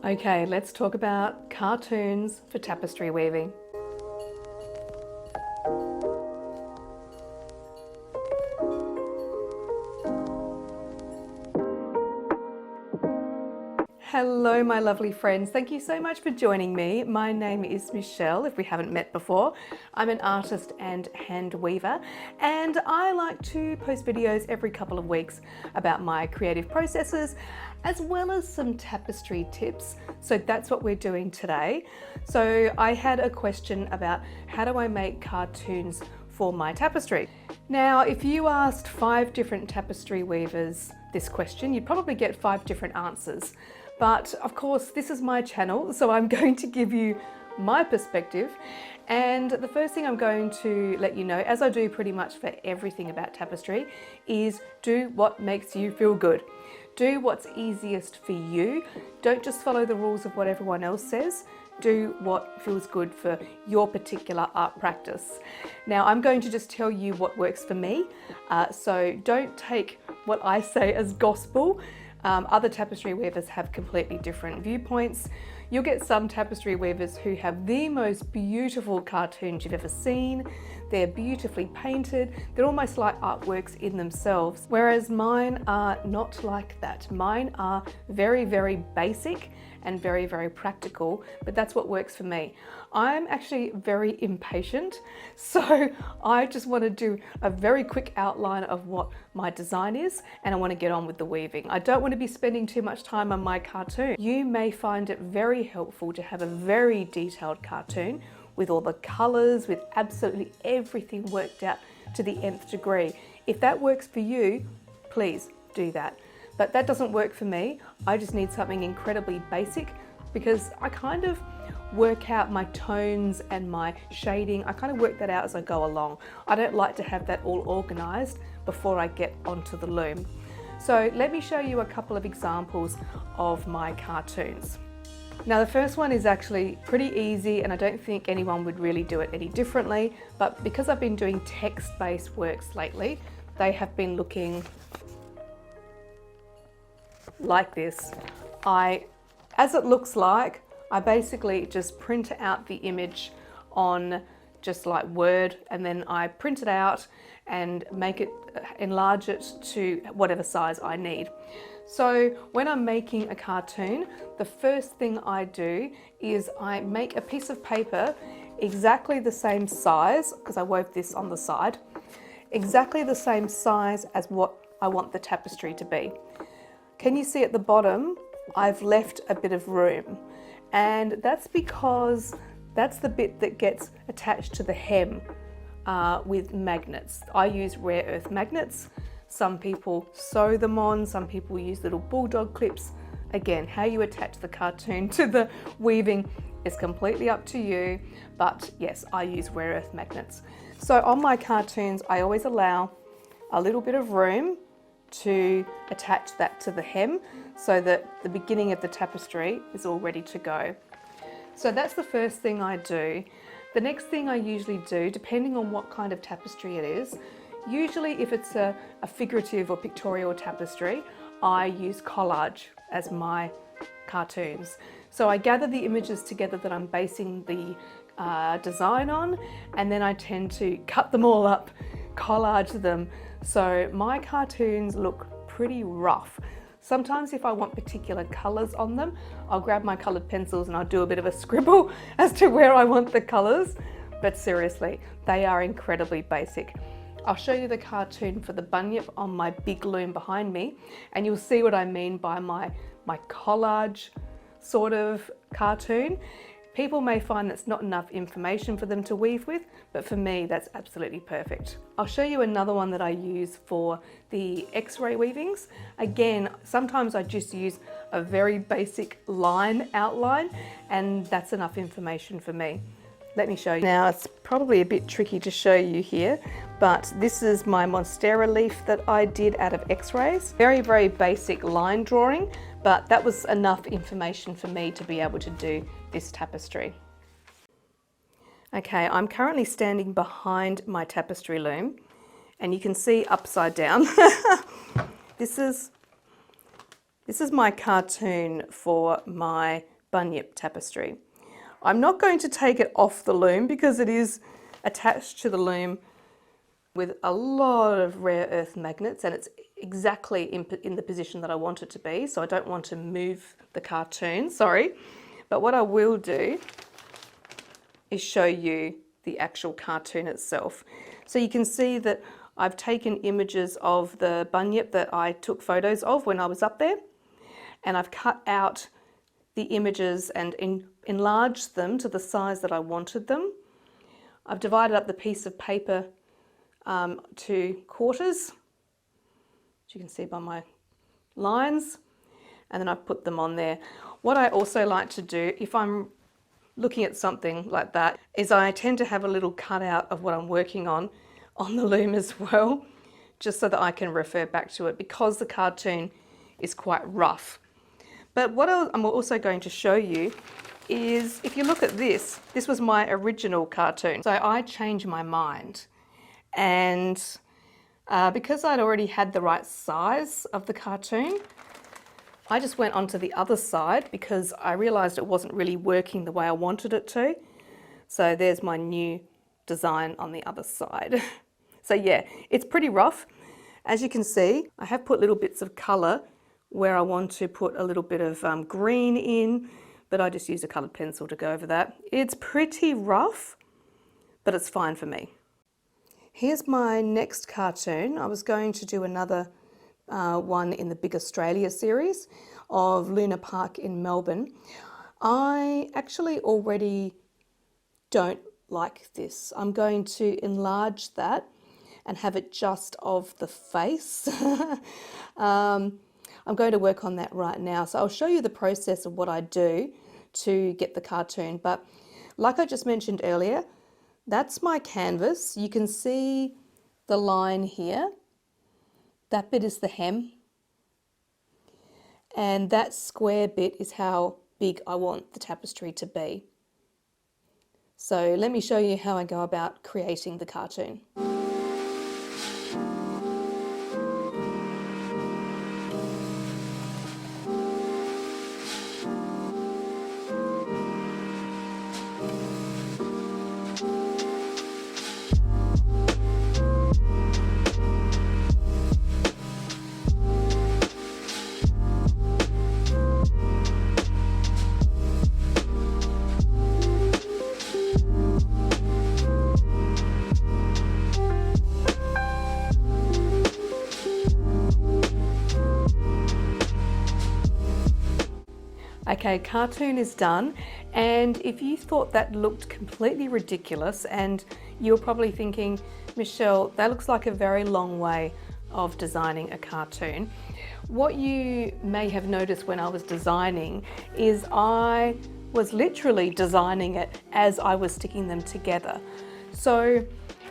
Okay, let's talk about cartoons for tapestry weaving. Hello my lovely friends, thank you so much for joining me. My name is Michelle, if we haven't met before. I'm an artist and hand weaver, and I like to post videos every couple of weeks about my creative processes as well as some tapestry tips. So that's what we're doing today. So I had a question about how do I make cartoons for my tapestry. Now, if you asked 5 different tapestry weavers this question, you'd probably get 5 different answers. But of course, this is my channel, so I'm going to give you my perspective. And the first thing I'm going to let you know, as I do pretty much for everything about tapestry, is do what makes you feel good. Do what's easiest for you. Don't just follow the rules of what everyone else says. Do what feels good for your particular art practice. Now, I'm going to just tell you what works for me. So don't take what I say as gospel. Other tapestry weavers have completely different viewpoints. You'll get some tapestry weavers who have the most beautiful cartoons you've ever seen. They're beautifully painted. They're almost like artworks in themselves, whereas mine are not like that. Mine are very, very basic and very, very practical, but that's what works for me. I'm actually very impatient, so I just want to do a very quick outline of what my design is, and I want to get on with the weaving. I don't want to be spending too much time on my cartoon. You may find it very helpful to have a very detailed cartoon with all the colors, with absolutely everything worked out to the nth degree. If that works for you, please do that. But that doesn't work for me. I just need something incredibly basic because I kind of work out my tones and my shading. I kind of work that out as I go along. I don't like to have that all organized before I get onto the loom. So let me show you a couple of examples of my cartoons. Now the first one is actually pretty easy, and I don't think anyone would really do it any differently, but because I've been doing text-based works lately, they have been looking like this. As it looks like, I basically just print out the image on just like Word, and then I print it out and make it, enlarge it to whatever size I need. So when I'm making a cartoon, the first thing I do is I make a piece of paper exactly the same size, because I wove this on the side, exactly the same size as what I want the tapestry to be. Can you see at the bottom, I've left a bit of room, and that's because that's the bit that gets attached to the hem with magnets. I use rare earth magnets. Some people sew them on, some people use little bulldog clips. Again, how you attach the cartoon to the weaving is completely up to you, but yes, I use rare earth magnets. So on my cartoons, I always allow a little bit of room to attach that to the hem so that the beginning of the tapestry is all ready to go. So that's the first thing I do. The next thing I usually do, depending on what kind of tapestry it is, usually if it's a figurative or pictorial tapestry, I use collage as my cartoons. So I gather the images together that I'm basing the design on, and then I tend to cut them all up, collage them. So my cartoons look pretty rough. Sometimes if I want particular colors on them, I'll grab my colored pencils and I'll do a bit of a scribble as to where I want the colors. But seriously, they are incredibly basic. I'll show you the cartoon for the bunyip on my big loom behind me, and you'll see what I mean by my collage sort of cartoon. People may find that's not enough information for them to weave with, but for me, that's absolutely perfect. I'll show you another one that I use for the X-ray weavings. Again, sometimes I just use a very basic line outline, and that's enough information for me. Let me show you. Now, it's probably a bit tricky to show you here, but this is my monstera leaf that I did out of X-rays. Very, very basic line drawing, but that was enough information for me to be able to do this tapestry. Okay, I'm currently standing behind my tapestry loom, and you can see upside down. This This is my cartoon for my bunyip tapestry. I'm not going to take it off the loom because it is attached to the loom with a lot of rare earth magnets, and it's exactly in the position that I want it to be, so I don't want to move the cartoon, sorry. But what I will do is show you the actual cartoon itself. So you can see that I've taken images of the bunyip that I took photos of when I was up there, and I've cut out the images and enlarged them to the size that I wanted them. I've divided up the piece of paper to quarters, as you can see by my lines, and then I've put them on there. What I also like to do, if I'm looking at something like that, is I tend to have a little cutout of what I'm working on the loom as well, just so that I can refer back to it, because the cartoon is quite rough. But what I'm also going to show you is, if you look at this was my original cartoon. So I changed my mind, and because I'd already had the right size of the cartoon, I just went onto the other side because I realized it wasn't really working the way I wanted it to. So there's my new design on the other side. So yeah, it's pretty rough. As you can see, I have put little bits of color where I want to put a little bit of green in, but I just used a colored pencil to go over that. It's pretty rough, but it's fine for me. Here's my next cartoon. I was going to do another one in the Big Australia series of Luna Park in Melbourne. I actually already don't like this. I'm going to enlarge that and have it just of the face. I'm going to work on that right now. So I'll show you the process of what I do to get the cartoon. But like I just mentioned earlier, that's my canvas. You can see the line here. That bit is the hem. And that square bit is how big I want the tapestry to be. So let me show you how I go about creating the cartoon. Okay, cartoon is done, and if you thought that looked completely ridiculous, and you're probably thinking, Michelle, that looks like a very long way of designing a cartoon. What you may have noticed when I was designing is I was literally designing it as I was sticking them together. So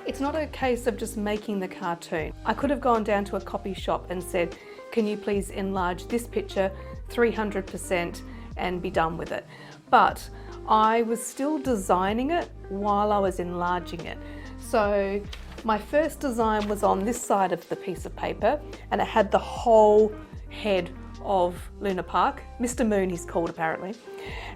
it's not a case of just making the cartoon. I could have gone down to a copy shop and said, can you please enlarge this picture 300% and be done with it. But I was still designing it while I was enlarging it. So my first design was on this side of the piece of paper, and it had the whole head of Luna Park. Mr. Moon he's called apparently.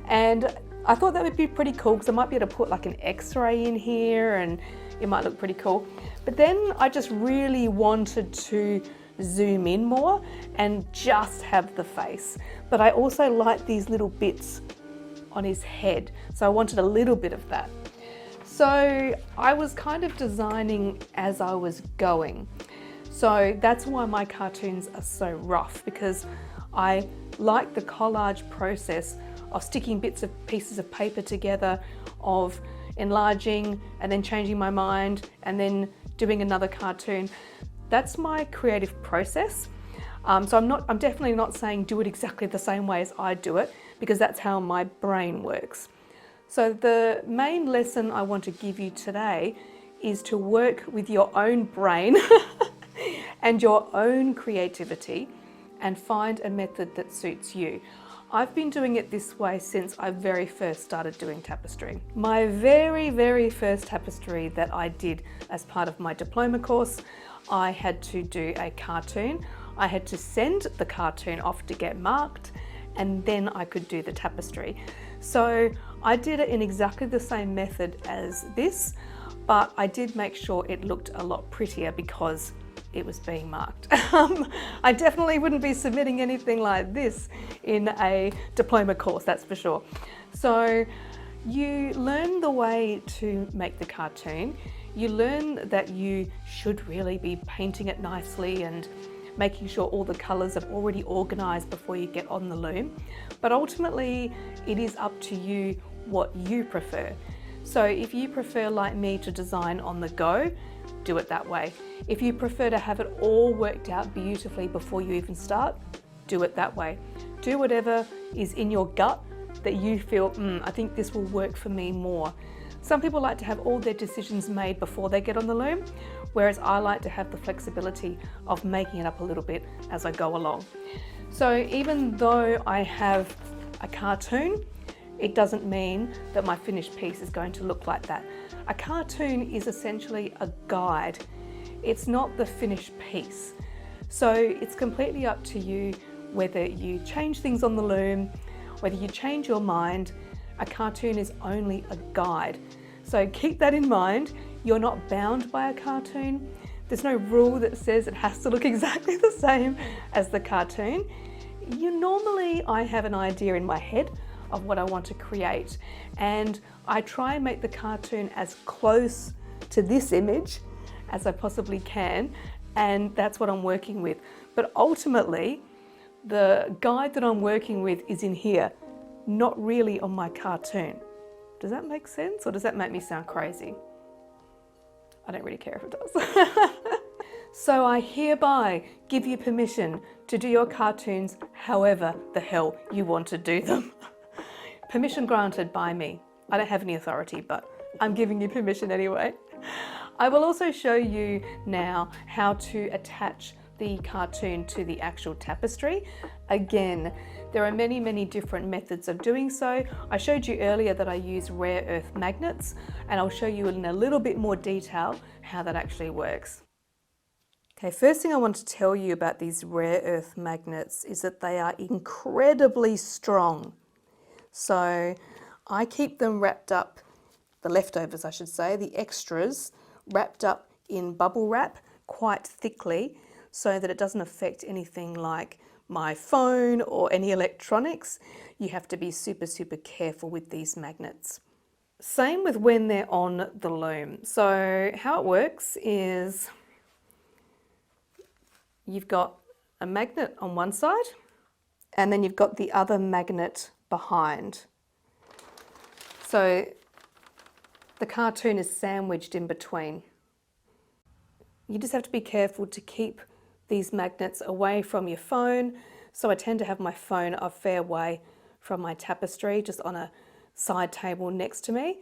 And I thought that would be pretty cool because I might be able to put like an X-ray in here and it might look pretty cool. But then I just really wanted to zoom in more and just have the face. But I also like these little bits on his head, so I wanted a little bit of that. So I was kind of designing as I was going. So that's why my cartoons are so rough, because I like the collage process of sticking pieces of paper together, of enlarging and then changing my mind and then doing another cartoon. That's my creative process. So I'm definitely not saying do it exactly the same way as I do it, because that's how my brain works. So the main lesson I want to give you today is to work with your own brain and your own creativity and find a method that suits you. I've been doing it this way since I very first started doing tapestry. My very first tapestry that I did as part of my diploma course, I had to do a cartoon I had to send the cartoon off to get marked, and then I could do the tapestry. So I did it in exactly the same method as this, but I did make sure it looked a lot prettier because it was being marked. I definitely wouldn't be submitting anything like this in a diploma course, that's for sure. So you learn the way to make the cartoon. You learn that you should really be painting it nicely and making sure all the colours are already organised before you get on the loom. But ultimately, it is up to you what you prefer. So if you prefer, like me, to design on the go, do it that way. If you prefer to have it all worked out beautifully before you even start, do it that way. Do whatever is in your gut that you feel, I think this will work for me more. Some people like to have all their decisions made before they get on the loom, whereas I like to have the flexibility of making it up a little bit as I go along. So even though I have a cartoon, it doesn't mean that my finished piece is going to look like that. A cartoon is essentially a guide. It's not the finished piece. So it's completely up to you whether you change things on the loom, whether you change your mind. A cartoon is only a guide. So keep that in mind. You're not bound by a cartoon. There's no rule that says it has to look exactly the same as the cartoon. I have an idea in my head of what I want to create, and I try and make the cartoon as close to this image as I possibly can, and that's what I'm working with. But ultimately, the guide that I'm working with is in here, not really on my cartoon. Does that make sense, or does that make me sound crazy? I don't really care if it does. So I hereby give you permission to do your cartoons however the hell you want to do them. Permission granted by me. I don't have any authority, but I'm giving you permission anyway. I will also show you now how to attach the cartoon to the actual tapestry. Again, there are many, many different methods of doing so. I showed you earlier that I use rare earth magnets, and I'll show you in a little bit more detail how that actually works. Okay, first thing I want to tell you about these rare earth magnets is that they are incredibly strong. So I keep them wrapped up, the leftovers I should say, the extras, wrapped up in bubble wrap quite thickly so that it doesn't affect anything like my phone or any electronics. You have to be super, super careful with these magnets. Same with when they're on the loom. So how it works is you've got a magnet on one side and then you've got the other magnet behind. So the cartoon is sandwiched in between. You just have to be careful to keep these magnets away from your phone. So I tend to have my phone a fair way from my tapestry, just on a side table next to me,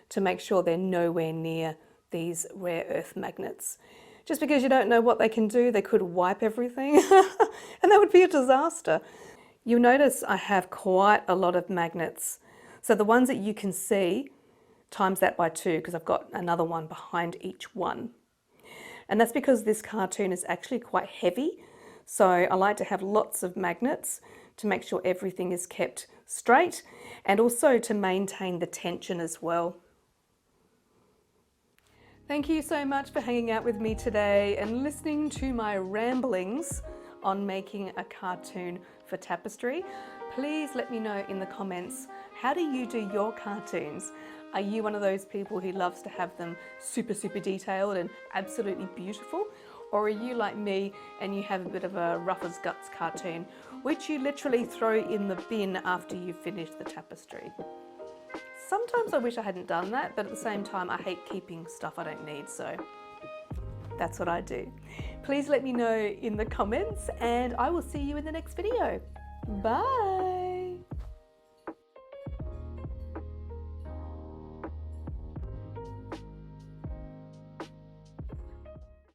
to make sure they're nowhere near these rare earth magnets. Just because you don't know what they can do, they could wipe everything and that would be a disaster. You'll notice I have quite a lot of magnets. So the ones that you can see, times that by 2, because I've got another one behind each one. And that's because this cartoon is actually quite heavy. So I like to have lots of magnets to make sure everything is kept straight and also to maintain the tension as well. Thank you so much for hanging out with me today and listening to my ramblings on making a cartoon for tapestry. Please let me know in the comments, how do you do your cartoons? Are you one of those people who loves to have them super, super detailed and absolutely beautiful? Or are you like me and you have a bit of a rough as guts cartoon, which you literally throw in the bin after you finish the tapestry? Sometimes I wish I hadn't done that, but at the same time, I hate keeping stuff I don't need, so that's what I do. Please let me know in the comments and I will see you in the next video. Bye.